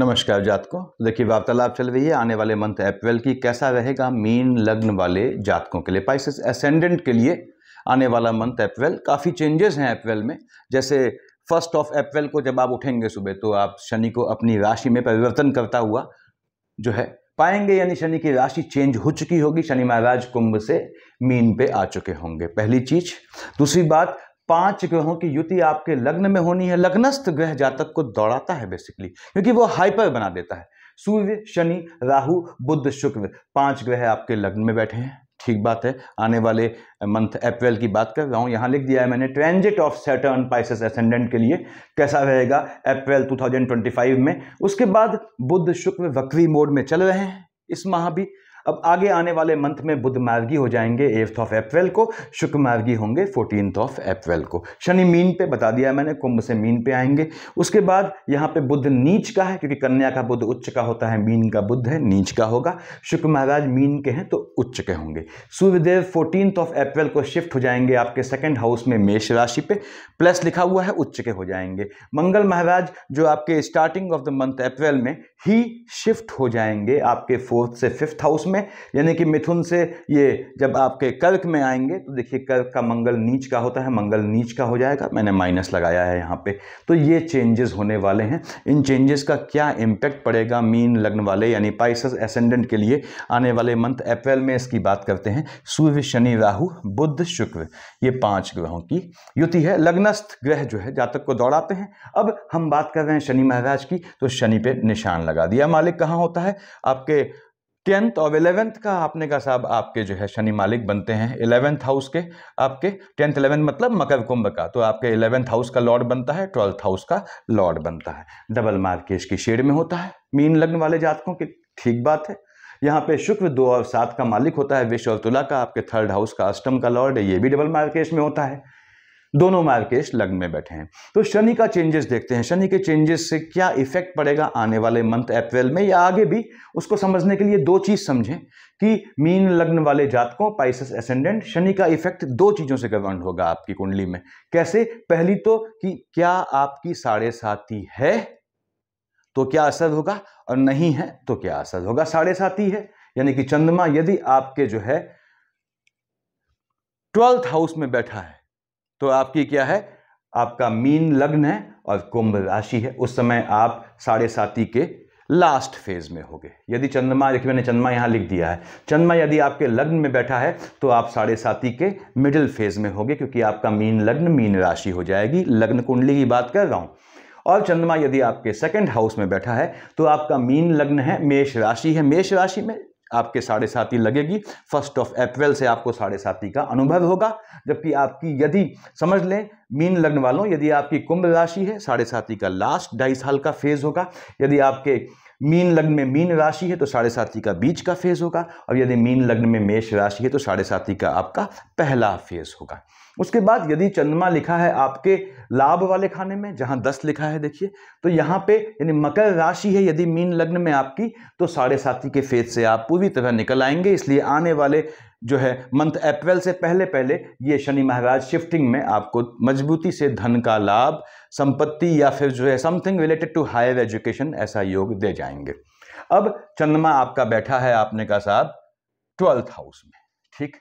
नमस्कार जातकों। देखिए वार्तालाप चल रही है आने वाले मंथ अप्रैल की, कैसा रहेगा मीन लग्न वाले जातकों के लिए, स्पाइसेस एसेंडेंट के लिए आने वाला मंथ अप्रैल। काफ़ी चेंजेस हैं अप्रैल में। जैसे 1 अप्रैल को जब आप उठेंगे सुबह तो आप शनि को अपनी राशि में परिवर्तन करता हुआ जो है पाएंगे, यानी शनि की राशि चेंज हो चुकी होगी। शनि महाराज कुंभ से मीन पे आ चुके होंगे, पहली चीज। दूसरी बात, 5 ग्रहों की युति आपके लग्न में होनी है। लग्नस्थ ग्रह जातक को दौड़ाता है बेसिकली, क्योंकि वो हाइपर बना देता है। सूर्य, शनि, राहु, बुध, शुक्र, 5 ग्रह आपके लग्न में बैठे हैं। ठीक बात है। आने वाले मंथ अप्रैल की बात कर रहा हूं, यहां लिख दिया है मैंने transit of Saturn spices ascendant के लिए कैसा रहेगा अप्रैल 2025 में। उसके बाद बुध शुक्र वक्री मोड में चल रहे हैं इस माह भी। अब आगे आने वाले मंथ में बुध मार्गी हो जाएंगे 8 अप्रैल को, शुक्र मार्गी होंगे 14 अप्रैल को। शनि मीन पे बता दिया मैंने, कुंभ से मीन पे आएंगे। उसके बाद यहाँ पे बुध नीच का है, क्योंकि कन्या का बुध उच्च का होता है, मीन का बुध है नीच का होगा। शुक्र महाराज मीन के हैं तो उच्च के होंगे। सूर्यदेव 14 अप्रैल को शिफ्ट हो जाएंगे आपके 2nd हाउस में मेष राशि पे, प्लस लिखा हुआ है उच्च के हो जाएंगे। मंगल महाराज जो आपके स्टार्टिंग ऑफ द मंथ अप्रैल में ही शिफ्ट हो जाएंगे आपके 4th से 5th हाउस में, यानी कि मिथुन से ये जब आपके कर्क में आएंगे तो देखिए कर्क का मंगल नीच का होता है, मंगल नीच का हो जाएगा। मैंने माइनस लगाया है यहाँ पे। तो ये चेंजेस होने वाले हैं। इन चेंजेस का क्या इम्पैक्ट पड़ेगा मीन लग्न वाले यानी स्पाइसेस एसेंडेंट के लिए आने वाले मंथ अप्रैल में, इसकी बात करते हैं। सूर्य, शनि, राहु, बुध, शुक्र, ये 5 ग्रहों की युति है। लग्नस्थ ग्रह जो है जातक को दौड़ाते हैं। अब हम बात कर रहे हैं शनि महाराज की, तो शनि पे निशान लगा दिया। मालिक कहाँ होता है? आपके 10th और 11th का। आपने कहा साहब आपके जो है शनि मालिक बनते हैं 11th हाउस के। आपके 10th 11th मतलब मकर कुंभ का, तो आपके 11th हाउस का लॉर्ड बनता है, 12th हाउस का लॉर्ड बनता है। डबल मार्केश की शेड में होता है मीन लग्न वाले जातकों की। ठीक बात है। यहाँ पे शुक्र 2 और 7 का मालिक होता है, विश्व और तुला का। आपके 3rd हाउस का अष्टम का लॉर्ड है, ये भी डबल मार्केश में होता है। दोनों मार्केश लग्न में बैठे हैं। तो शनि का चेंजेस देखते हैं। शनि के चेंजेस से क्या इफेक्ट पड़ेगा आने वाले मंथ अप्रैल में या आगे भी, उसको समझने के लिए 2 चीज समझें कि मीन लग्न वाले जातकों स्पाइसेस एसेंडेंट शनि का इफेक्ट 2 चीजों से गवर्न होगा आपकी कुंडली में। कैसे? पहली तो कि क्या आपकी 7.5 है तो क्या असर होगा, और नहीं है तो क्या असर होगा। 7.5 है यानी कि चंद्रमा यदि आपके जो है 12th हाउस में बैठा है तो आपकी क्या है, आपका मीन लग्न है और कुंभ राशि है। उस समय आप 7.5 के लास्ट फेज में होगे। यदि चंद्रमा, देखिए मैंने चंद्रमा यहां लिख दिया है, चंद्रमा यदि आपके लग्न में बैठा है तो आप 7.5 के मिडिल फेज में होगे, क्योंकि आपका मीन लग्न मीन राशि हो जाएगी। लग्न कुंडली की बात कर रहा हूं। और चंद्रमा यदि आपके 2nd हाउस में बैठा है तो आपका मीन लग्न है, मेष राशि है। मेष राशि में आपके 7.5 लगेगी। 1 अप्रैल से आपको 7.5 का अनुभव होगा। जबकि आपकी यदि समझ लें मीन लग्न वालों, यदि आपकी कुंभ राशि है 7.5 का लास्ट 2.5 साल का फेज होगा। यदि आपके मीन लग्न में मीन राशि है तो 7.5 का बीच का फेज होगा। और यदि मीन लग्न में मेष राशि है तो 7.5 का आपका पहला फेज होगा। उसके बाद यदि चंद्रमा लिखा है आपके लाभ वाले खाने में, जहां 10 लिखा है देखिए, तो यहां पे यानी मकर राशि है यदि मीन लग्न में आपकी, तो 7.5 के फेज से आप पूरी तरह निकल आएंगे। इसलिए आने वाले जो है मंथ अप्रैल से पहले पहले ये शनि महाराज शिफ्टिंग में आपको मजबूती से धन का लाभ, संपत्ति या फिर जो है something related to higher education, ऐसा योग दे जाएंगे। अब चंद्रमा आपका बैठा है, आपने कहा साहब 12th हाउस में, ठीक।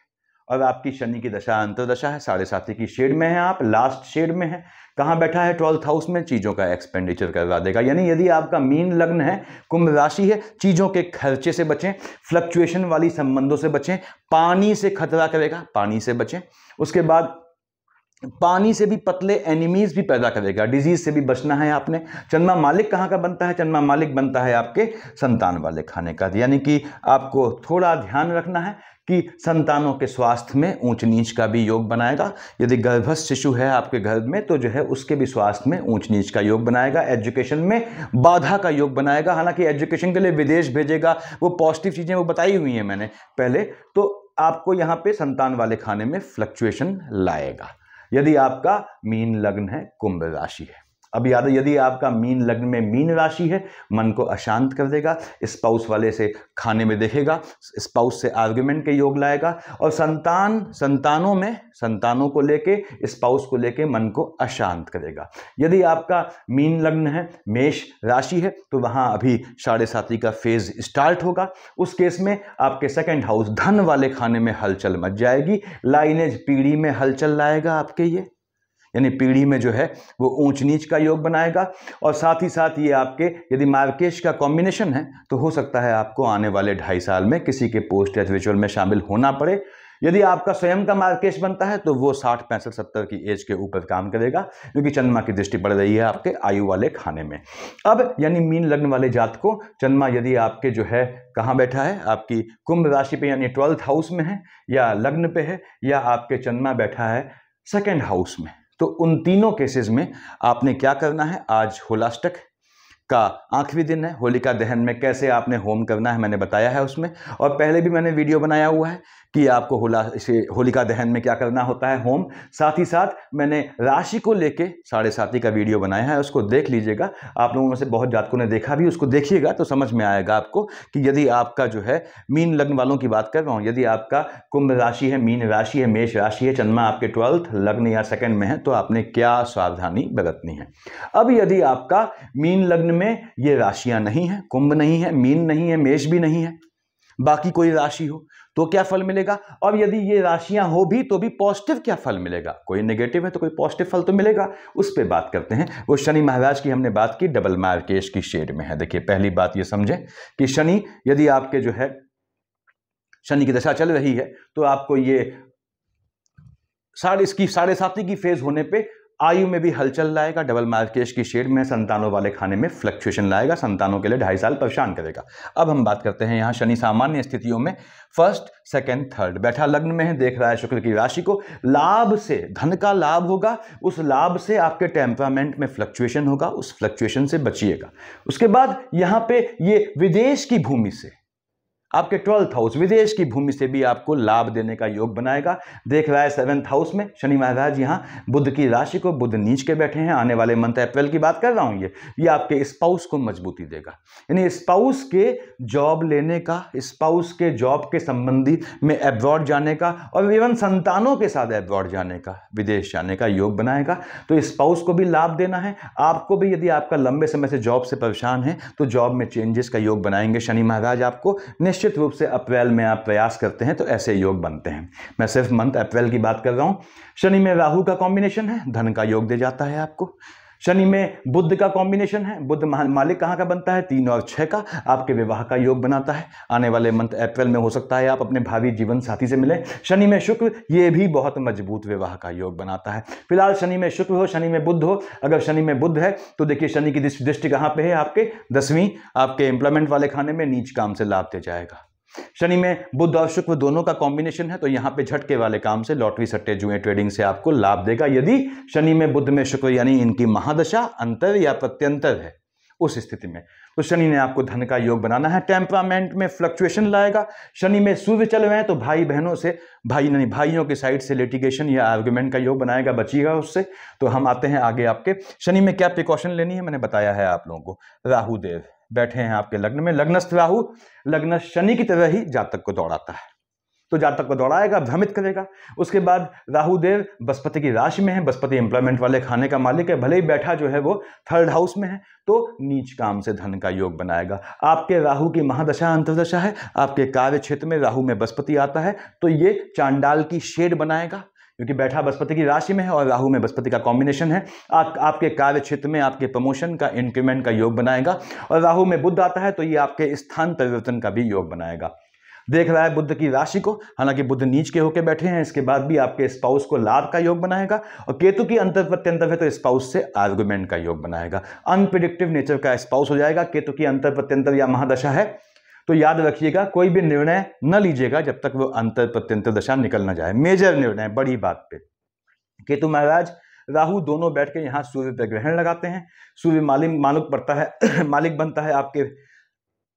और आपकी शनि की दशा अंतरदशा है, 7.5 की शेड में है, आप लास्ट शेड में है। कहां बैठा है? 12th हाउस में। चीजों का एक्सपेंडिचर करवा देगा। यानी यदि आपका मीन लग्न है, कुंभ राशि है, चीजों के खर्चे से बचें, फ्लक्चुएशन वाली संबंधों से बचें, पानी से खतरा करेगा, पानी से बचें। उसके बाद पानी से भी पतले एनिमीज भी पैदा करेगा, डिजीज से भी बचना है आपने। चंद्रमा मालिक कहाँ का बनता है? चंद्रमा मालिक बनता है आपके संतान वाले खाने का। यानी कि आपको थोड़ा ध्यान रखना है कि संतानों के स्वास्थ्य में ऊंच नीच का भी योग बनाएगा। यदि गर्भस्थ शिशु है आपके घर में तो जो है उसके भी स्वास्थ्य में ऊंच नीच का योग बनाएगा। एजुकेशन में बाधा का योग बनाएगा। हालांकि एजुकेशन के लिए विदेश भेजेगा, वो पॉजिटिव चीजें वो बताई हुई हैं मैंने पहले। तो आपको यहाँ पे संतान वाले खाने में फ्लक्चुएशन लाएगा यदि आपका मीन लग्न है, कुंभ राशि है। अब याद है, यदि आपका मीन लग्न में मीन राशि है, मन को अशांत कर देगा, स्पाउस वाले से खाने में देखेगा, स्पाउस से आर्गुमेंट के योग लाएगा, और संतानों को लेके, स्पाउस को लेके मन को अशांत करेगा। यदि आपका मीन लग्न है, मेष राशि है, तो वहां अभी 7.5 का फेज स्टार्ट होगा। उस केस में आपके सेकंड हाउस धन वाले खाने में हलचल मच जाएगी, लाइनेज पीढ़ी में हलचल लाएगा आपके, ये यानी पीढ़ी में जो है वो ऊंच नीच का योग बनाएगा। और साथ ही साथ ये आपके यदि मार्केश का कॉम्बिनेशन है तो हो सकता है आपको आने वाले 2.5 साल में किसी के पोस्ट या रिचुअल में शामिल होना पड़े। यदि आपका स्वयं का मार्केश बनता है तो वो 60, 65, 70 की एज के ऊपर काम करेगा, क्योंकि चंद्रमा की दृष्टि पड़ रही है आपके आयु वाले खाने में। अब यानी मीन लग्न वाले जातकों, चंद्रमा यदि आपके जो है कहाँ बैठा है, आपकी कुंभ राशि पे यानी 12th हाउस में है, या लग्न पे है, या आपके चंद्रमा बैठा है सेकेंड हाउस में, तो उन तीनों केसेस में आपने क्या करना है, आज होलाष्टक का आखिरी दिन है, होलिका दहन में कैसे आपने होम करना है मैंने बताया है उसमें, और पहले भी मैंने वीडियो बनाया हुआ है कि आपको होलिका दहन में क्या करना होता है होम। साथ ही साथ मैंने राशि को लेके 7.5 का वीडियो बनाया है, उसको देख लीजिएगा। आप लोगों में से बहुत जातकों ने देखा भी, उसको देखिएगा तो समझ में आएगा आपको कि यदि आपका जो है मीन लग्न वालों की बात कर रहा हूँ, यदि आपका कुंभ राशि है, मीन राशि है, मेष राशि है, चंद्रमा आपके 12th लग्न या सेकंड में है, तो आपने क्या सावधानी बरतनी है। अब यदि आपका मीन लग्न में ये राशियां नहीं है, कुंभ नहीं है, मीन नहीं है, मेष भी नहीं है, बाकी कोई राशि हो तो क्या फल मिलेगा। और यदि ये राशियां हो भी तो भी पॉजिटिव क्या फल मिलेगा, कोई नेगेटिव है तो कोई पॉजिटिव फल तो मिलेगा, उस पे बात करते हैं। वो शनि महाराज की हमने बात की, डबल मार्केश की शेड में है। देखिए पहली बात ये समझें कि शनि यदि आपके जो है शनि की दशा चल रही है तो आपको ये 7.5 की फेज होने पे आयु में भी हलचल लाएगा, डबल मार्केश की शेड में संतानों वाले खाने में फ्लक्चुएशन लाएगा, संतानों के लिए 2.5 साल परेशान करेगा। अब हम बात करते हैं यहाँ शनि सामान्य स्थितियों में 1st, 2nd, 3rd बैठा लग्न में है, देख रहा है शुक्र की राशि को, लाभ से धन का लाभ होगा, उस लाभ से आपके टेम्परामेंट में फ्लक्चुएशन होगा, उस फ्लक्चुएशन से बचिएगा। उसके बाद यहाँ पे ये विदेश की भूमि से आपके 12th हाउस, विदेश की भूमि से भी आपको लाभ देने का योग बनाएगा। देख रहा है 7th हाउस में शनि महाराज, यहाँ बुध की राशि को बुध नीच के बैठे हैं। आने वाले मंथ अप्रैल की बात कर रहा हूँ, ये आपके स्पाउस को मजबूती देगा, यानी स्पाउस के जॉब लेने का, स्पाउस के जॉब के संबंधी में अब्रॉड जाने का, और इवन संतानों के साथ अब्रॉड जाने का, विदेश जाने का योग बनाएगा। तो स्पाउस को भी लाभ देना है, आपको भी यदि आपका लंबे समय से जॉब से परेशान है तो जॉब में चेंजेस का योग बनाएंगे शनि महाराज आपको। निश्चित रूप से अप्रैल में आप प्रयास करते हैं तो ऐसे योग बनते हैं। मैं सिर्फ मंथ अप्रैल की बात कर रहा हूं। शनि में राहु का कॉम्बिनेशन है, धन का योग दे जाता है आपको। शनि में बुध का कॉम्बिनेशन है, बुध मालिक कहां का बनता है, 3 और 6 का, आपके विवाह का योग बनाता है। आने वाले मंथ अप्रैल में हो सकता है आप अपने भावी जीवन साथी से मिले। शनि में शुक्र, ये भी बहुत मजबूत विवाह का योग बनाता है। फिलहाल शनि में शुक्र हो, शनि में बुध हो, अगर शनि में बुध है तो देखिए शनि की दृष्टि कहां पे है, आपके 10वीं, आपके एम्प्लॉयमेंट वाले खाने में नीच काम से लाभ दे जाएगा। शनि में बुध और शुक्र दोनों का कॉम्बिनेशन है तो यहां पे झटके वाले काम से, लॉटरी सट्टे जुए ट्रेडिंग से आपको लाभ देगा। यदि शनि में बुध में शुक्र यानी इनकी महादशा अंतर या प्रत्यंतर है, उस स्थिति में तो शनि ने आपको धन का योग बनाना है, टेम्परामेंट में फ्लक्चुएशन लाएगा। शनि में सूर्य चल रहे हैं तो भाई बहनों से, भाइयों की साइड से लिटिगेशन या आर्गुमेंट का योग बनाएगा, बचिएगा उससे। तो हम आते हैं आगे, आपके शनि में क्या प्रिकॉशन लेनी है मैंने बताया है आप लोगों को। राहु देव बैठे हैं आपके लग्न में, लग्नस्थ राहु लग्नस्थ शनि की तरह ही जातक को दौड़ाता है, तो जातक को दौड़ाएगा, भ्रमित करेगा। उसके बाद राहु देव बृहस्पति की राशि में है, बृहस्पति एम्प्लॉयमेंट वाले खाने का मालिक है, भले ही बैठा जो है वो 3rd हाउस में है, तो नीच काम से धन का योग बनाएगा। आपके राहु की महादशा अंतर्दशा है, आपके कार्य क्षेत्र में राहु में बृहस्पति आता है तो ये चांडाल की शेड बनाएगा, क्योंकि बैठा बृहस्पति की राशि में है और राहु में बृहस्पति का कॉम्बिनेशन है। आपके कार्य क्षेत्र में आपके प्रमोशन का, इंक्रीमेंट का योग बनाएगा। और राहु में बुध आता है तो ये आपके स्थान परिवर्तन का भी योग बनाएगा। देख रहा है बुध की राशि को, हालांकि बुध नीच के होकर बैठे हैं, इसके बाद भी आपके स्पाउस को लाभ का योग बनाएगा। और केतु की अंतर प्रत्यंतर है तो स्पाउस से आर्गुमेंट का योग बनाएगा। अनप्रिडिक्टिव नेचर का स्पाउस हो जाएगा। केतु की अंतर प्रत्यंतर या महादशा है तो याद रखिएगा कोई भी निर्णय न लीजिएगा जब तक वो अंतर प्रत्यंतर दशा निकल ना जाए। मेजर निर्णय, बड़ी बात पे केतु महाराज राहु दोनों बैठ के यहाँ सूर्य पर ग्रहण लगाते हैं। सूर्य मालिक पड़ता है मालिक बनता है आपके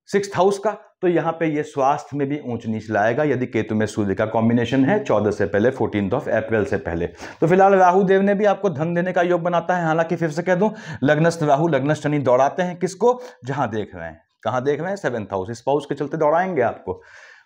सिक्स्थ हाउस का, तो यहाँ पे ये स्वास्थ्य में भी ऊंच नीच लाएगा यदि केतु में सूर्य का कॉम्बिनेशन है 14 से पहले, 14 अप्रैल से पहले। तो फिलहाल राहु देव ने भी आपको धन देने का योग बनाता है। हालांकि फिर से कह दूं, लग्नस्थ राहु लग्नस्थ शनि दौड़ाते हैं किसको, जहां देख रहे हैं, कहां देख रहे हैं, 7th हाउस, स्पाउस के चलते दौड़ाएंगे आपको।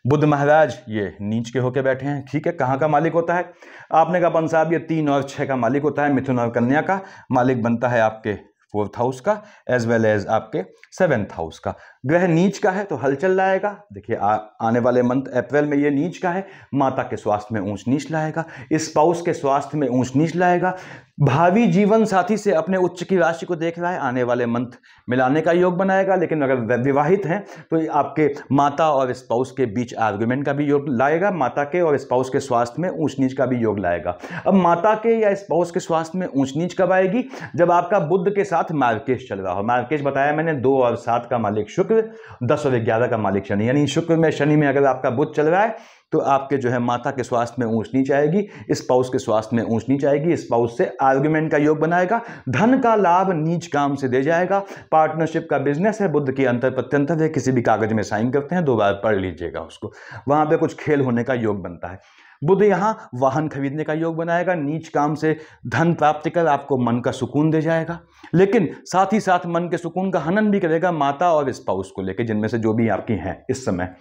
बुध महाराज ये नीच के होके बैठे हैं, ठीक है। कहाँ का मालिक होता है, आपने कहा पंच साहब ये 3 और 6 का मालिक होता है, मिथुन और कन्या का मालिक बनता है आपके 4th हाउस का, एज वेल एज आपके 7th हाउस का। ग्रह नीच का है तो हलचल लाएगा। देखिए आने वाले मंथ अप्रैल में ये नीच का है, माता के स्वास्थ्य में ऊंच नीच लाएगा, स्पाउस के स्वास्थ्य में ऊंच नीच लाएगा। भावी जीवन साथी से अपने उच्च की राशि को देख रहा है, आने वाले मंथ मिलाने का योग बनाएगा। लेकिन अगर विवाहित हैं तो आपके माता और स्पाउस के बीच आर्गुमेंट का भी योग लाएगा, माता के और स्पाउस के स्वास्थ्य में ऊंच नीच का भी योग लाएगा। अब माता के या स्पाउस के स्वास्थ्य में ऊंच नीच कब आएगी, जब आपका बुध के साथ मार्केश चल रहा हो। मार्केश बताया मैंने 2 और 7 का मालिक शुक्र, 10 और 11 का मालिक शनि, यानी शुक्र में शनि में अगर आपका बुध चल रहा है तो आपके जो है माता के स्वास्थ्य में ऊंच नीच आएगी, स्पाउस के स्वास्थ्य में ऊंच नीच आएगी, स्पाउस से आर्गुमेंट का योग बनाएगा, धन का लाभ नीच काम से दे जाएगा। पार्टनरशिप का बिजनेस है, बुध की अंतर प्रत्यंतर है, किसी भी कागज में साइन करते हैं 2 बार पढ़ लीजिएगा उसको, वहां पे कुछ खेल होने का योग बनता है। बुध यहां वाहन खरीदने का योग बनाएगा, नीच काम से धन प्राप्ति कर आपको मन का सुकून दे जाएगा, लेकिन साथ ही साथ मन के सुकून का हनन भी करेगा माता और स्पाउस को लेकर, जिनमें से जो भी आपकी हैं इस समय।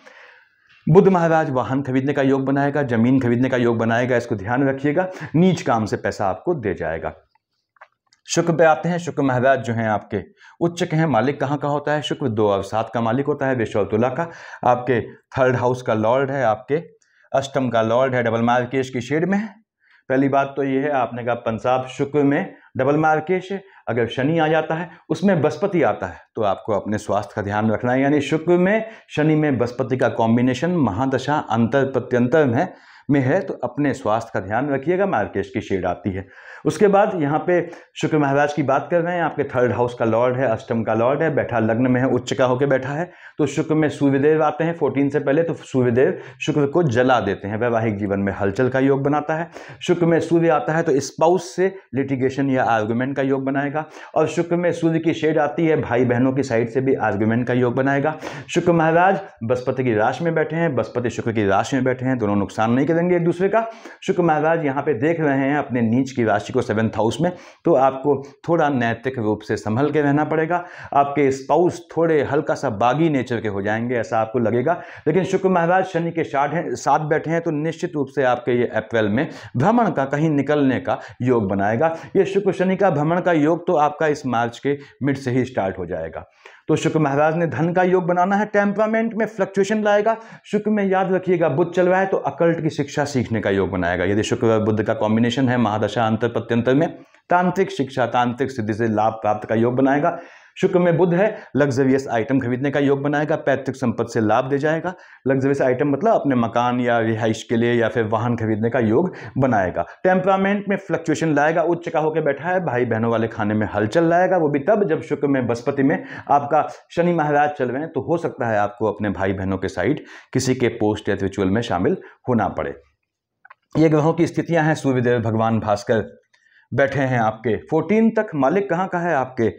बुध महाराज वाहन खरीदने का योग बनाएगा, जमीन खरीदने का योग बनाएगा, इसको ध्यान रखिएगा, नीच काम से पैसा आपको दे जाएगा। शुक्र पे आते हैं, शुक्र महाराज जो हैं आपके उच्च के हैं, मालिक कहाँ का होता है, शुक्र 2 और 7 का मालिक होता है, वृष और तुला का, आपके 3rd हाउस का लॉर्ड है, आपके अष्टम का लॉर्ड है, डबल मार्केश की शेड में है। पहली बात तो ये है, आपने कहा पंसाब शुक्र में डबल मार्केश है, अगर शनि आ जाता है उसमें बृहस्पति आता है तो आपको अपने स्वास्थ्य का ध्यान रखना है। यानी शुक्र में शनि में बृहस्पति का कॉम्बिनेशन महादशा अंतर प्रत्यंतर में है तो अपने स्वास्थ्य का ध्यान रखिएगा, मार्केश की शेड आती है। उसके बाद यहाँ पे शुक्र महाराज की बात कर रहे हैं, आपके 3rd हाउस का लॉर्ड है, अष्टम का लॉर्ड है, बैठा लग्न में है, उच्च का होकर बैठा है। तो शुक्र में सूर्यदेव आते हैं 14 से पहले, तो सूर्यदेव शुक्र को जला देते हैं, वैवाहिक जीवन में हलचल का योग बनाता है। शुक्र में सूर्य आता है तो स्पाउस से लिटिगेशन या आर्गुमेंट का योग बनाएगा, और शुक्र में सूर्य की शेड आती है, भाई बहनों की साइड से भी आर्गुमेंट का योग बनाएगा। शुक्र महाराज बृहस्पति की राशि में बैठे हैं, बृहस्पति शुक्र की राशि में बैठे हैं, दोनों नुकसान नहीं करेंगे एक दूसरे का। शुक्र महाराज यहाँ पे देख रहे हैं अपने नीच की राशि को 7th हाउस में, तो आपको थोड़ा नैतिक रूप से संभल के रहना पड़ेगा। आपके स्पाउस थोड़े हल्का सा बागी नेचर के हो जाएंगे, ऐसा आपको लगेगा। लेकिन शुक्र महाराज शनि के साथ बैठे हैं तो निश्चित रूप से आपके ये अप्रैल में भ्रमण का, कहीं निकलने का योग बनाएगा। ये शुक्र शनि का भ्रमण का योग तो आपका इस मार्च के मिड से ही स्टार्ट हो जाएगा। तो शुक्र महाराज ने धन का योग बनाना है, टेम्परामेंट में फ्लक्चुएशन लाएगा। शुक्र में याद रखिएगा बुध चल रहा है तो अकल्ट की शिक्षा सीखने का योग बनाएगा। यदि शुक्र और बुध का कॉम्बिनेशन है महादशा अंतर प्रत्यंतर में, तांत्रिक शिक्षा, तांत्रिक सिद्धि से लाभ प्राप्त का योग बनाएगा। शुक्र में बुध है, लग्जरियस आइटम खरीदने का योग बनाएगा, पैतृक संपत्ति से लाभ दे जाएगा। लग्जरियस आइटम मतलब अपने मकान या रिहाइश के लिए या फिर वाहन खरीदने का योग बनाएगा। टेम्परामेंट में फ्लक्चुएशन लाएगा, उच्च का होकर बैठा है, भाई बहनों वाले खाने में हलचल लाएगा, वो भी तब जब शुक्र में बृहस्पति में आपका शनि महाराज चल रहे हैं, तो हो सकता है आपको अपने भाई बहनों के साइड किसी के पोस्ट या रिचुअल में शामिल होना पड़े। ये ग्रहों की स्थितियां हैं। सूर्यदेव भगवान भास्कर बैठे हैं आपके 14 तक, मालिक कहाँ का है, आपके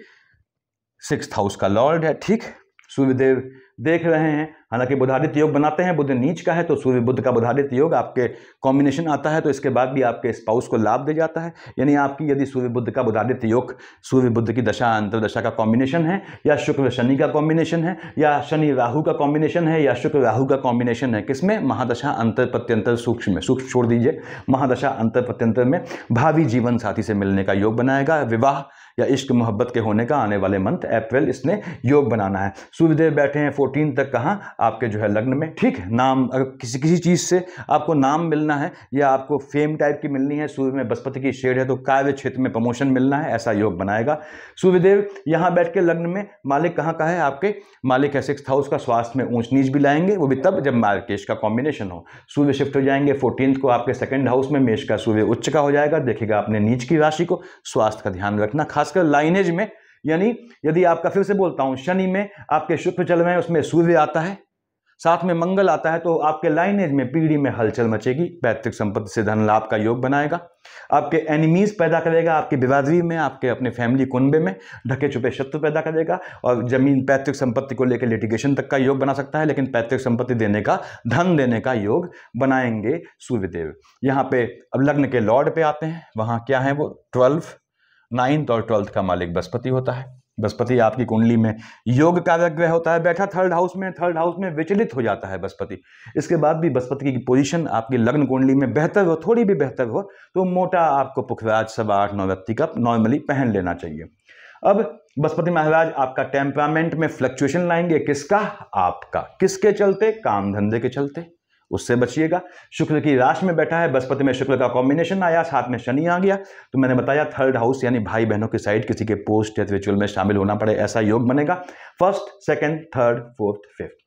6th हाउस का लॉर्ड है, ठीक। सूर्यदेव देख रहे हैं, हालांकि बुधादित्य योग बनाते हैं, बुध नीच का है तो सूर्य बुध का बुधादित्य योग आपके कॉम्बिनेशन आता है, तो इसके बाद भी आपके स्पाउस को लाभ दे जाता है। यानी आपकी यदि सूर्य बुध का बुधादित्य योग सूर्य बुध की दशा अंतरदशा का कॉम्बिनेशन है, या शुक्र शनि का कॉम्बिनेशन है, या शनि राहु का कॉम्बिनेशन है, या शुक्र राहु का कॉम्बिनेशन है, किसमें, महादशा अंतर प्रत्यंतर सूक्ष्म में, सूक्ष्म छोड़ दीजिए, महादशा अंतर प्रत्यंतर में भावी जीवन साथी से मिलने का योग बनाएगा। विवाह या इश्क मोहब्बत के होने का आने वाले मंथ अप्रैल इसने योग बनाना है। सूर्यदेव बैठे हैं 14 तक, कहाँ, आपके जो है लग्न में, ठीक। नाम, अगर किसी चीज़ से आपको नाम मिलना है या आपको फेम टाइप की मिलनी है, सूर्य में बृहस्पति की शेड है तो कार्य क्षेत्र में प्रमोशन मिलना है, ऐसा योग बनाएगा। सूर्यदेव यहाँ बैठ के लग्न में, मालिक कहाँ का है, आपके मालिक है 6th हाउस का, स्वास्थ्य में ऊंच नीच भी लाएंगे, वो भी तब जब मार्केश का कॉम्बिनेशन हो। सूर्य शिफ्ट हो जाएंगे 14 को आपके 2nd हाउस में, मेष का सूर्य उच्च का हो जाएगा। देखिएगा अपने नीच की राशि को, स्वास्थ्य का ध्यान रखना, खासकर लाइनेज में। यानी यदि आपका, फिर से बोलता हूं, शनि में आपके शुक्र चल रहे हैं, उसमें सूर्य आता है साथ में मंगल आता है तो आपके लाइनेज में पीढ़ी में हलचल मचेगी, पैतृक संपत्ति से धन लाभ का योग बनाएगा, आपके एनिमीज पैदा करेगा, आपकी बिरादरी में, आपके अपने फैमिली कुनबे में ढके छुपे शत्रु पैदा करेगा, और जमीन पैतृक संपत्ति को लेकर लिटिगेशन तक का योग बना सकता है, लेकिन पैतृक संपत्ति देने का, धन देने का योग बनाएंगे सूर्यदेव। यहाँ पे अब लग्न के लॉर्ड पे आते हैं, वहाँ क्या है वो 12, 9th और 12th का मालिक बृहस्पति होता है। बृहस्पति आपकी कुंडली में योग कारक ग्रह होता है, बैठा थर्ड हाउस में विचलित हो जाता है बृहस्पति। इसके बाद भी बृहस्पति की पोजीशन आपकी लग्न कुंडली में बेहतर हो, थोड़ी भी बेहतर हो, तो मोटा आपको पुखराज 8.25 नवरत्ती का नॉर्मली पहन लेना चाहिए। अब बृहस्पति महाराज आपका टेम्परामेंट में फ्लक्चुएशन लाएंगे, किसका? आपका। किसके चलते? काम धंधे के चलते, उससे बचिएगा। शुक्र की राशि में बैठा है, बृहस्पति में शुक्र का कॉम्बिनेशन आया, साथ में शनि आ गया, तो मैंने बताया थर्ड हाउस यानी भाई बहनों की साइड किसी के पोस्ट या रिचुअल में शामिल होना पड़े, ऐसा योग बनेगा। First, second, third, fourth, fifth.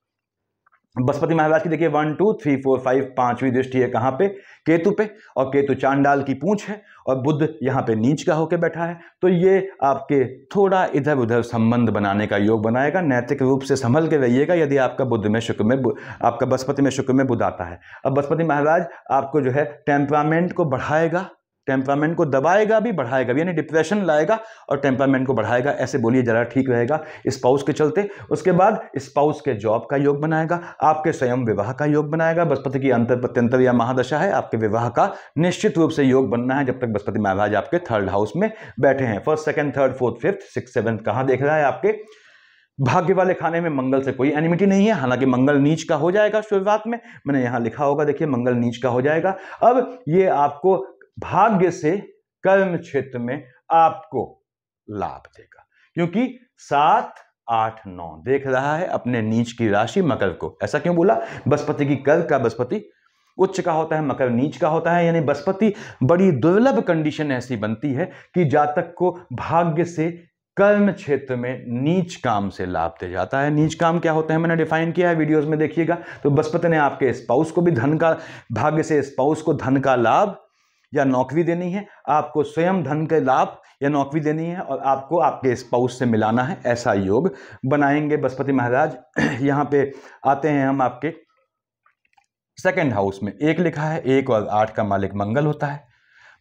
बृहस्पति महाराज की देखिए 1 2 3 4 5 5वीं दृष्टि है कहाँ पे? केतु पे, और केतु चांडाल की पूंछ है, और बुध यहाँ पे नीच का होकर बैठा है, तो ये आपके थोड़ा इधर उधर संबंध बनाने का योग बनाएगा। नैतिक रूप से संभल के रहिएगा यदि आपका बुध में शुक्र में, आपका बृहस्पति में शुक्र में बुध आता है। अब बृहस्पति महाराज आपको जो है टेम्परामेंट को बढ़ाएगा, टेम्परामेंट को दबाएगा भी, बढ़ाएगा भी, यानी डिप्रेशन लाएगा और टेम्परामेंट को बढ़ाएगा, ऐसे बोलिए जरा, ठीक रहेगा स्पाउस के चलते। उसके बाद स्पाउस के जॉब का योग बनाएगा, आपके स्वयं विवाह का योग बनाएगा। बृहस्पति की अंतर प्रत्यंतर या महादशा है, आपके विवाह का निश्चित रूप से योग बनना है जब तक बृहस्पति महाराज आपके थर्ड हाउस में बैठे हैं। First, second, third, fourth, fifth, six, seventh कहाँ देख रहा है? आपके भाग्य वाले खाने में। मंगल से कोई एनिमिटी नहीं है, हालांकि मंगल नीच का हो जाएगा शुरुआत में, मैंने यहां लिखा होगा, देखिए मंगल नीच का हो जाएगा। अब ये आपको भाग्य से कर्म क्षेत्र में आपको लाभ देगा, क्योंकि 7 8 9 देख रहा है अपने नीच की राशि मकर को। ऐसा क्यों बोला? बृहस्पति की कर का बृहस्पति उच्च का होता है, मकर नीच का होता है, यानी बृहस्पति बड़ी दुर्लभ कंडीशन ऐसी बनती है कि जातक को भाग्य से कर्म क्षेत्र में नीच काम से लाभ दे जाता है। नीच काम क्या होता है मैंने डिफाइन किया है, वीडियोस में देखिएगा। तो बृहस्पति ने आपके स्पाउस को भी धन का, भाग्य से स्पाउस को धन का लाभ या नौकरी देनी है, आपको स्वयं धन के लाभ या नौकरी देनी है, और आपको आपके स्पाउस से मिलाना है, ऐसा योग बनाएंगे बृहस्पति महाराज। यहाँ पे आते हैं हम आपके सेकंड हाउस में। 1 लिखा है, 1 और 8 का मालिक मंगल होता है।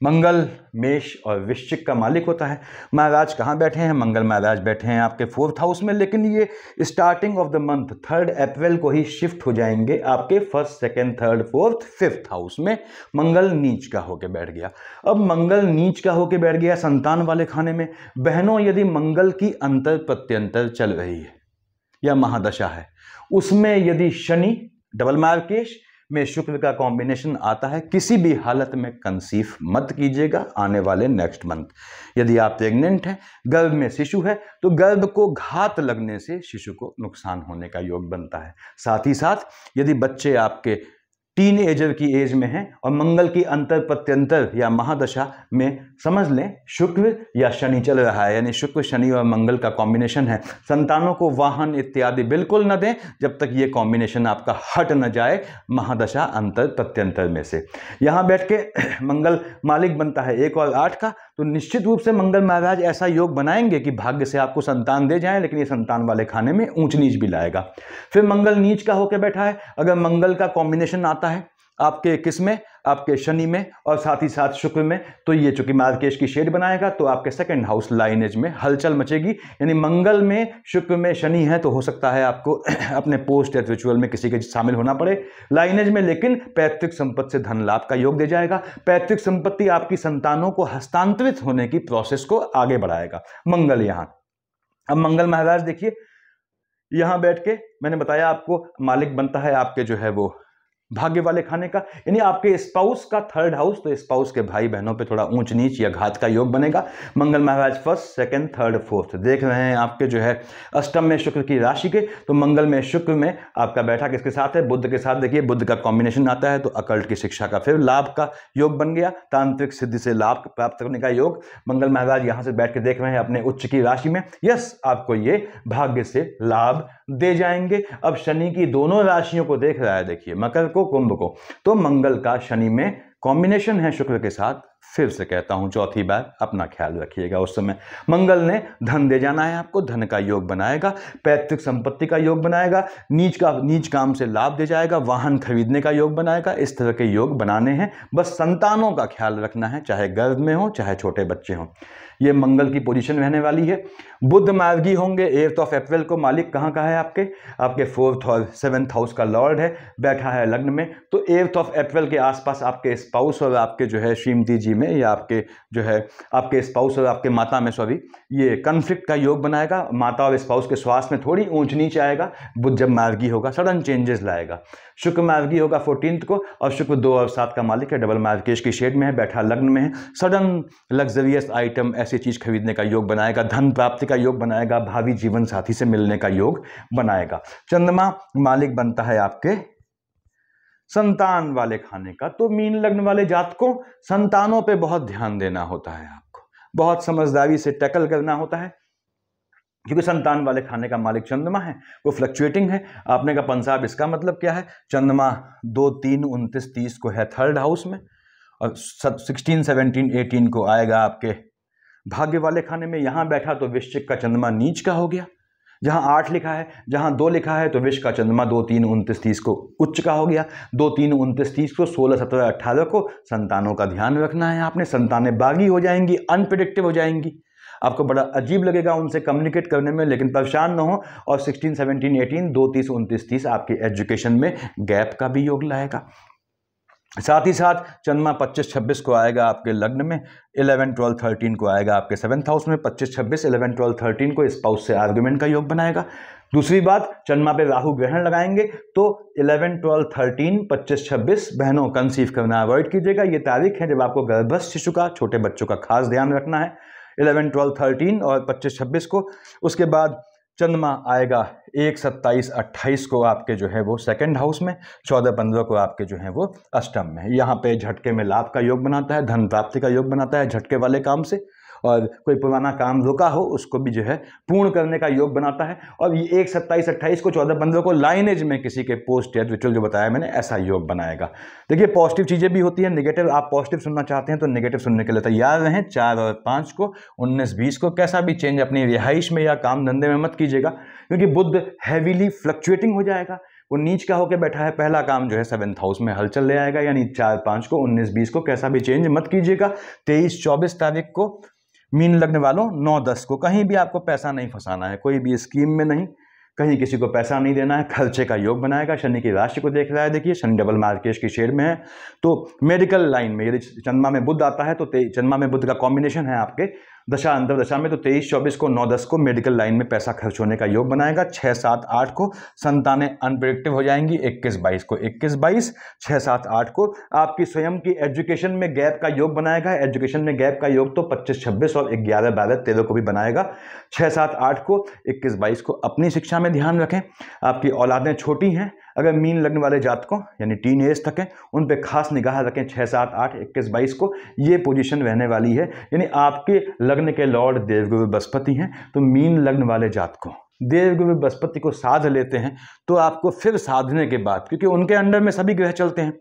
मंगल मेष और वृश्चिक का मालिक होता है। महाराज कहाँ बैठे हैं? मंगल महाराज बैठे हैं आपके 4th हाउस में, लेकिन ये स्टार्टिंग ऑफ द मंथ 3 अप्रैल को ही शिफ्ट हो जाएंगे आपके 1st, 2nd, 3rd, 4th, 5th house में। मंगल नीच का होके बैठ गया। अब मंगल नीच का होके बैठ गया संतान वाले खाने में। बहनों, यदि मंगल की अंतर प्रत्यंतर चल रही है या महादशा है, उसमें यदि शनि डबल मार्केश में शुक्र का कॉम्बिनेशन आता है, किसी भी हालत में कंसीव मत कीजिएगा आने वाले नेक्स्ट मंथ। यदि आप प्रेग्नेंट हैं, गर्भ में शिशु है, तो गर्भ को घात लगने से शिशु को नुकसान होने का योग बनता है। साथ ही साथ यदि बच्चे आपके टीन एजर की एज में हैं और मंगल की अंतर प्रत्यंतर या महादशा में समझ लें शुक्र या शनि चल रहा है, यानी शुक्र शनि और मंगल का कॉम्बिनेशन है, संतानों को वाहन इत्यादि बिल्कुल न दें जब तक ये कॉम्बिनेशन आपका हट न जाए महादशा अंतर प्रत्यंतर में से। यहाँ बैठ के मंगल मालिक बनता है 1 और 8 का, तो निश्चित रूप से मंगल महाराज ऐसा योग बनाएंगे कि भाग्य से आपको संतान दे जाएं, लेकिन ये संतान वाले खाने में ऊंच नीच भी लाएगा। फिर मंगल नीच का होकर बैठा है, अगर मंगल का कॉम्बिनेशन आता है आपके किस में? आपके शनि में और साथ ही साथ शुक्र में, तो ये चूंकि मार्केश की शेड बनाएगा, तो आपके सेकंड हाउस लाइनेज में हलचल मचेगी। यानी मंगल में, शुक्र में शनि है, तो हो सकता है आपको अपने पोस्ट या रिचुअल में किसी के शामिल होना पड़े लाइनेज में, लेकिन पैतृक संपत्ति से धन लाभ का योग दे जाएगा। पैतृक संपत्ति आपकी संतानों को हस्तांतरित होने की प्रोसेस को आगे बढ़ाएगा मंगल यहाँ। अब मंगल महाराज देखिए यहां बैठ के मैंने बताया आपको मालिक बनता है आपके जो है वो भाग्य वाले खाने का, यानी आपके स्पाउस का 3rd हाउस, तो स्पाउस के भाई बहनों पे थोड़ा ऊंच नीच या घात का योग बनेगा। मंगल महाराज 1st, 2nd, 3rd, 4th देख रहे हैं आपके जो है अष्टम में शुक्र की राशि के, तो मंगल में शुक्र में आपका बैठा किसके साथ है? बुध के साथ। देखिए बुध का कॉम्बिनेशन आता है तो अकल्ट की शिक्षा का फिर लाभ का योग बन गया, तांत्रिक सिद्धि से लाभ प्राप्त करने का योग। मंगल महाराज यहां से बैठ के देख रहे हैं अपने उच्च की राशि में, यस आपको ये भाग्य से लाभ दे जाएंगे। अब शनि की दोनों राशियों को देख रहा है, देखिए मकर को, कुंभ को, तो मंगल का शनि में कॉम्बिनेशन है शुक्र के साथ, फिर से कहता हूं चौथी बार अपना ख्याल रखिएगा। उस समय मंगल ने धन दे जाना है आपको, धन का योग बनाएगा, पैतृक संपत्ति का योग बनाएगा, नीच काम से लाभ दे जाएगा, वाहन खरीदने का योग बनाएगा। इस तरह के योग बनाने हैं, बस संतानों का ख्याल रखना है, चाहे गर्भ में हो चाहे छोटे बच्चे हों। ये मंगल की पोजीशन रहने वाली है। बुध मार्गी होंगे 8 अप्रैल को। मालिक कहाँ का है आपके 4th और 7th हाउस का लॉर्ड है, बैठा है लग्न में। तो 8 अप्रैल के आसपास आपके स्पाउस और आपके जो है श्रीमती जी में, या आपके जो है आपके स्पाउस और आपके माता में ये कन्फ्लिक्ट का योग बनाएगा। माता और स्पाउस के स्वास्थ्य में थोड़ी ऊंच नीच आएगा। बुध जब मार्गी होगा सडन चेंजेस लाएगा। शुक्र मार्गी होगा 14 को, और शुक्र 2 और 7 का मालिक है, डबल मार्केश की शेड में है, बैठा लग्न में है। सडन लग्जरियस आइटम, ऐसी चीज खरीदने का योग बनाएगा, धन प्राप्ति का योग बनाएगा, भावी जीवन साथी से मिलने का योग बनाएगा। चंद्रमा मालिक बनता है आपके संतान वाले खाने का। तो मीन लग्न वाले जातकों, संतानों पे बहुत ध्यान देना होता है, आपको बहुत समझदारी से टैकल करना होता है, क्योंकि संतान वाले खाने का मालिक चंद्रमा है, वो फ्लक्चुएटिंग है। आपने कहा पंसाब, इसका मतलब क्या है? चंद्रमा 2, 3, 29, 30 को है 3rd हाउस में, और 16, 17, 18 को आएगा आपके भाग्य वाले खाने में। यहां बैठा तो वृश्चिक का चंद्रमा नीच का हो गया। जहां 8 लिखा है, जहां 2 लिखा है, तो विश्व का चंद्रमा 2, 3, 29, 30 को उच्च का हो गया। 2, 3, 29, 30 को 16, 17, 18 को संतानों का ध्यान रखना है आपने। संतानें बागी हो जाएंगी, अनप्रिडिक्टिव हो जाएंगी, आपको बड़ा अजीब लगेगा उनसे कम्युनिकेट करने में, लेकिन परेशान ना हो। और 16, 17, 18, 2, 30, 29, 30 आपकी एजुकेशन में गैप का भी योग लाएगा। साथ ही साथ चंद्रमा 25, 26 को आएगा आपके लग्न में, 11, 12, 13 को आएगा आपके 7th हाउस में। 25, 26, 11, 12, 13 को स्पाउस से आर्गुमेंट का योग बनाएगा। दूसरी बात, चंद्रमा पे राहु ग्रहण लगाएंगे, तो 11, 12, 13, 25, 26 बहनों कंसीव करना अवॉइड कीजिएगा। ये तारीख है जब आपको गर्भस्थ शिशु का, छोटे बच्चों का खास ध्यान रखना है। 11, 12, 13 और 25, 26 को। उसके बाद चंद्रमा आएगा 1, 27, 28 को आपके जो है वो 2nd हाउस में। 14, 15 को आपके जो है वो अष्टम में। यहाँ पे झटके में लाभ का योग बनाता है, धन प्राप्ति का योग बनाता है झटके वाले काम से, और कोई पुराना काम रुका हो उसको भी जो है पूर्ण करने का योग बनाता है। और ये 1, 27, 28 को, 14, 15 को लाइनेज में किसी के पोस्ट या रिचुअल जो बताया मैंने, ऐसा योग बनाएगा। देखिए पॉजिटिव चीज़ें भी होती हैं, नेगेटिव। आप पॉजिटिव सुनना चाहते हैं तो नेगेटिव सुनने के लिए तैयार रहें। 4 और 5 को, 19, 20 को कैसा भी चेंज अपनी रिहाइश में या काम धंधे में मत कीजिएगा, क्योंकि बुध हैवीली फ्लक्चुएटिंग हो जाएगा। वो नीच का होकर बैठा है, पहला काम जो है 7th हाउस में हलचल ले आएगा। यानी 4, 5 को, 19, 20 को कैसा भी चेंज मत कीजिएगा। 23, 24 तारीख को मीन लग्न वालों, 9, 10 को कहीं भी आपको पैसा नहीं फंसाना है, कोई भी स्कीम में नहीं, कहीं किसी को पैसा नहीं देना है, खर्चे का योग बनाएगा। शनि की राशि को देख रहा है, देखिए शनि डबल मार्केश की शेड में है, तो मेडिकल लाइन में यदि चंद्रमा में बुध आता है तो चंद्रमा में बुध का कॉम्बिनेशन है आपके दशा अंतर्दशा में, तो 23, 24 को, 9, 10 को मेडिकल लाइन में पैसा खर्च होने का योग बनाएगा। 6, 7, 8 को संतानें अनप्रेडिक्टिव हो जाएंगी। 21, 22 को, 21, 22, 6, 7, 8 को आपकी स्वयं की एजुकेशन में गैप का योग बनाएगा। एजुकेशन में गैप का योग तो 25, 26 और 11, 12, 13 को भी बनाएगा। 6, 7, 8 को, 21, 22 को अपनी शिक्षा में ध्यान रखें। आपकी औलादें छोटी हैं, अगर मीन लग्न वाले जातकों यानी टीन एज तक हैं, उन पे खास निगाह रखें। 6, 7, 8, 21, 22 को ये पोजीशन रहने वाली है। यानी आपके लग्न के लॉर्ड देवगुरु बृहस्पति हैं, तो मीन लग्न वाले जातकों देवगुरु बृहस्पति को साध लेते हैं, तो आपको फिर साधने के बाद, क्योंकि उनके अंडर में सभी ग्रह चलते हैं,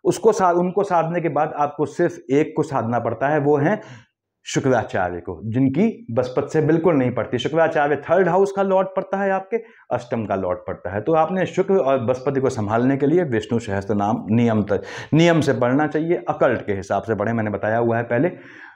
उनको साधने के बाद आपको सिर्फ एक को साधना पड़ता है, वो है शुक्राचार्य को, जिनकी बृहस्पति से बिल्कुल नहीं पड़ती। शुक्राचार्य 3rd हाउस का लॉर्ड पड़ता है, आपके अष्टम का लॉर्ड पड़ता है। तो आपने शुक्र और बृहस्पति को संभालने के लिए विष्णु सहस्त्र नाम नियम से पढ़ना चाहिए, अकल्ट के हिसाब से पढ़ें, मैंने बताया हुआ है पहले।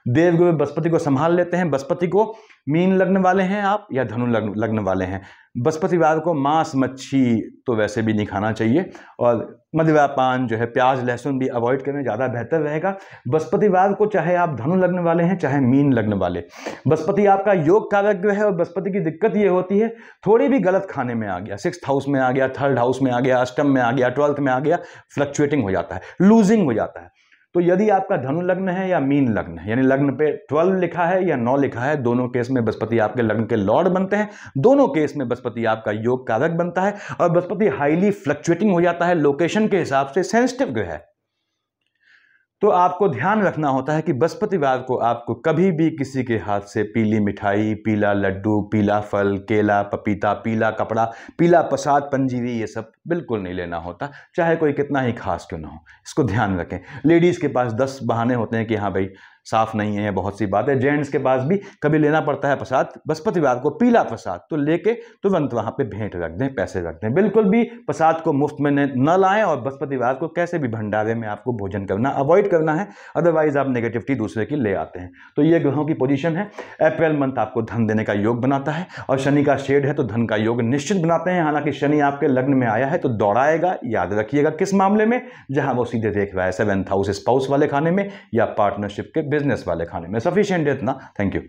देवगुरु बृहस्पति को संभाल लेते हैं। बृहस्पति को मीन लग्न वाले हैं आप या धनु लग्न वाले हैं, बृहस्पतिवार को मांस मच्छी तो वैसे भी नहीं खाना चाहिए, और मदिरा पान जो है, प्याज लहसुन भी अवॉइड करें, ज़्यादा बेहतर रहेगा। बृहस्पतिवार को चाहे आप धनु लग्न वाले हैं चाहे मीन लग्न वाले, बृहस्पति आपका योग कारक ग्रह है, और बृहस्पति की दिक्कत ये होती है थोड़ी भी गलत खाने में आ गया, 6th हाउस में आ गया, 3rd हाउस में आ गया, अष्टम में आ गया, 12th में आ गया, फ्लक्चुएटिंग हो जाता है, लूजिंग हो जाता है। तो यदि आपका धनु लग्न है या मीन लग्न है, यानी लग्न पे 12 लिखा है या 9 लिखा है, दोनों केस में बृहस्पति आपके लग्न के लॉर्ड बनते हैं, दोनों केस में बृहस्पति आपका योग कारक बनता है, और बृहस्पति हाईली फ्लक्चुएटिंग हो जाता है, लोकेशन के हिसाब से सेंसिटिव ग्रह है। तो आपको ध्यान रखना होता है कि बृहस्पतिवार को आपको कभी भी किसी के हाथ से पीली मिठाई, पीला लड्डू, पीला फल, केला, पपीता, पीला कपड़ा, पीला प्रसाद, पंजीरी, ये सब बिल्कुल नहीं लेना होता, चाहे कोई कितना ही खास क्यों ना हो। इसको ध्यान रखें। लेडीज़ के पास 10 बहाने होते हैं कि हाँ भाई साफ़ नहीं है, बहुत सी बात है। जेंट्स के पास भी कभी लेना पड़ता है प्रसाद, बृहस्पतिवार को पीला प्रसाद, तो लेके तुरंत वहाँ पे भेंट रख दें, पैसे रख दें। बिल्कुल भी प्रसाद को मुफ्त में न लाएं और बृहस्पतिवार को कैसे भी भंडारे में आपको भोजन करना अवॉइड करना है, अदरवाइज आप नेगेटिविटी दूसरे की ले आते हैं। तो ये ग्रहों की पोजीशन है। अप्रैल मंथ आपको धन देने का योग बनाता है और शनि का शेड है तो धन का योग निश्चित बनाते हैं। हालांकि शनि आपके लग्न में आया है तो दौड़ाएगा, याद रखिएगा किस मामले में, जहां वो सीधे देख रहा है 7th हाउस स्पाउस वाले खाने में या पार्टनरशिप के बिजनेस वाले खाने में। सफिशिएंट इतना, थैंक यू।